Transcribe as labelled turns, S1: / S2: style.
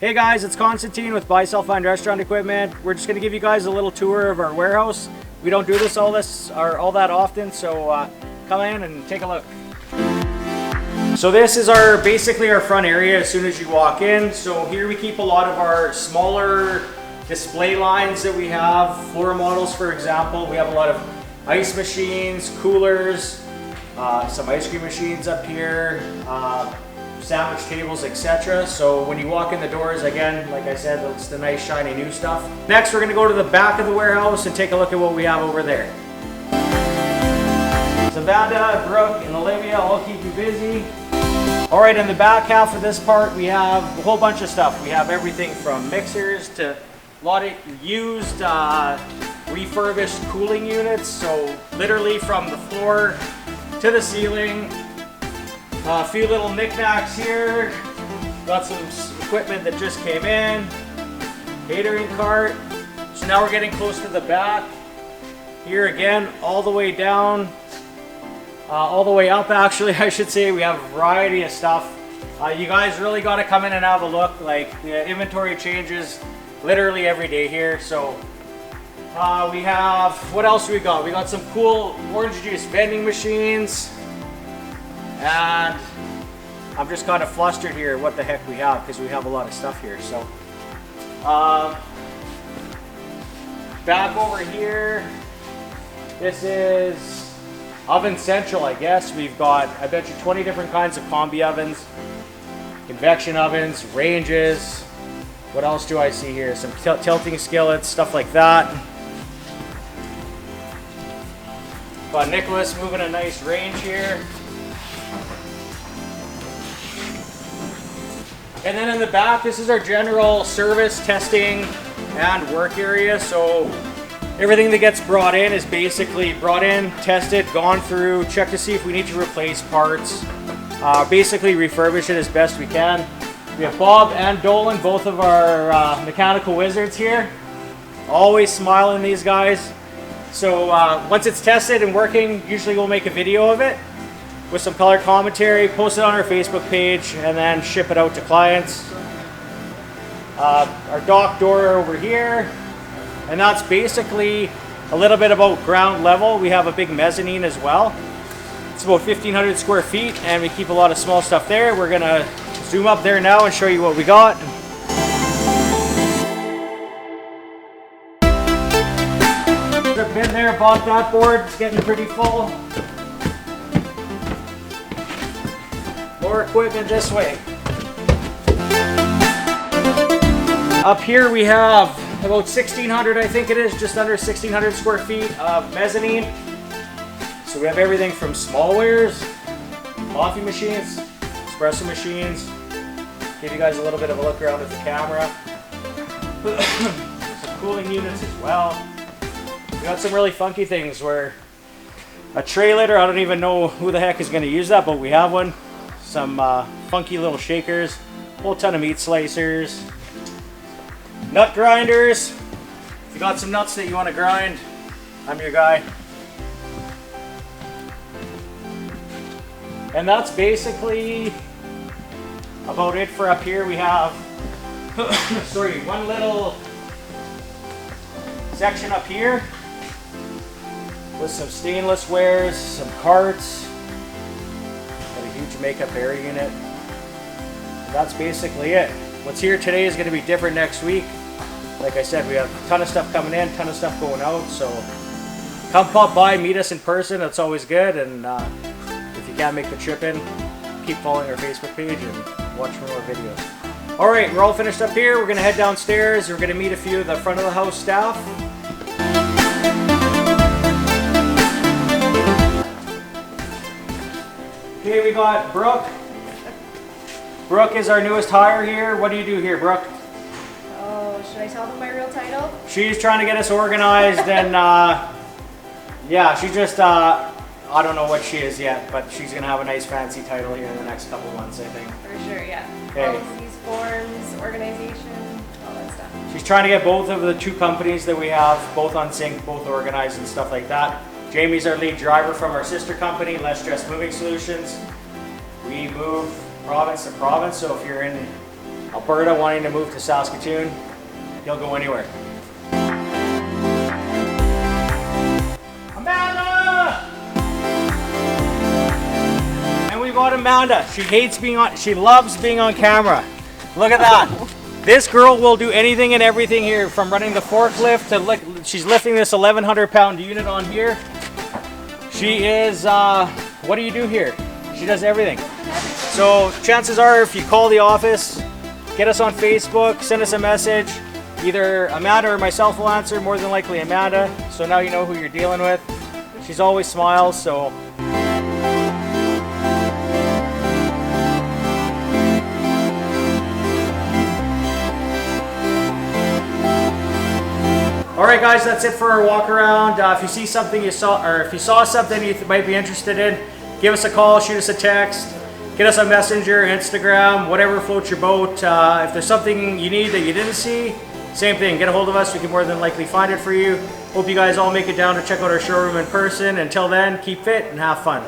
S1: Hey guys, it's Constantine with Buy Sell Find Restaurant Equipment. We're just going to give you guys a little tour of our warehouse. We don't do this all that often, so come in and take a look. So this is basically our front area as soon as you walk in. So here we keep a lot of our smaller display lines that we have, floor models for example. We have a lot of ice machines, coolers, some ice cream machines up here, sandwich tables, etc. So when you walk in the doors, again, like I said, it's the nice shiny new stuff. Next, we're going to go to the back of the warehouse and take a look at what we have over there. Savannah, Brooke, and Olivia all keep you busy. All right, in the back half of this part, we have a whole bunch of stuff. We have everything from mixers to a lot of used, refurbished cooling units. So literally from the floor to the ceiling. A few little knickknacks here. Got some equipment that just came in. Catering cart. So now we're getting close to the back. Here again, all the way down. All the way up actually, I should say. We have a variety of stuff. You guys really got to come in and have a look. Like the inventory changes literally every day here. So we have, what else we got? We got some cool orange juice vending machines. And I'm just kind of flustered here what the heck we have, because we have a lot of stuff here. So back over here, this is Oven Central, I guess. We've got, I bet you, 20 different kinds of combi ovens, convection ovens, ranges. What else do I see here? Some tilting skillets, stuff like that. Got Nicholas moving a nice range here. And then in the back, this is our general service, testing, and work area. So everything that gets brought in is basically brought in, tested, gone through, checked to see if we need to replace parts, basically refurbish it as best we can. We have Bob and Dolan, both of our mechanical wizards here. Always smiling, these guys. So once it's tested and working, usually we'll make a video of it with some color commentary, post it on our Facebook page, and then ship it out to clients. Our dock door over here, and that's basically a little bit about ground level. We have a big mezzanine as well. It's about 1,500 square feet, and we keep a lot of small stuff there. We're gonna zoom up there now and show you what we got. I've been there, bought that board. It's getting pretty full. More equipment this way. Up here we have about 1,600, I think it is, just under 1,600 square feet of mezzanine. So we have everything from small wares, coffee machines, espresso machines. Give you guys a little bit of a look around at the camera. Some cooling units as well. We got some really funky things where a tray litter, I don't even know who the heck is going to use that, but we have one. Some funky little shakers, a whole ton of meat slicers, nut grinders. If you got some nuts that you want to grind, I'm your guy. And that's basically about it for up here. We have sorry, one little section up here with some stainless wares, some carts, got a huge makeup area unit. And that's basically it. What's here today is going to be different next week. Like I said, we have a ton of stuff coming in, ton of stuff going out, so come pop by, meet us in person. That's always good. And if you can't make the trip in, keep following our Facebook page and watch for more videos. All right, we're all finished up here. We're going to head downstairs. We're going to meet a few of the front of the house staff. Okay, we got Brooke. Brooke is our newest hire here. What do you do here, Brooke?
S2: Oh, should I tell them my real title?
S1: She's trying to get us organized and yeah, she just, I don't know what she is yet, but she's going to have a nice fancy title here in the next couple months, I think.
S2: For sure, yeah.
S1: Okay.
S2: Policies, forms, organization, all that stuff.
S1: She's trying to get both of the two companies that we have, both on sync, both organized and stuff like that. Jamie's our lead driver from our sister company, Less Stress Moving Solutions. We move province to province, so if you're in Alberta wanting to move to Saskatoon, he'll go anywhere. Amanda! And we've got Amanda. She loves being on camera. Look at that. This girl will do anything and everything here, from running the forklift to she's lifting this 1,100 pound unit on here. She is, what do you do here? She does everything. So chances are, if you call the office, get us on Facebook, send us a message, either Amanda or myself will answer, more than likely Amanda. So now you know who you're dealing with. She's always smiles, so. All right, guys, that's it for our walk around. If you see something you saw, or if you saw something you might be interested in, give us a call, shoot us a text, get us on Messenger, Instagram, whatever floats your boat. If there's something you need that you didn't see, same thing, get a hold of us. We can more than likely find it for you. Hope you guys all make it down to check out our showroom in person. Until then, keep fit and have fun.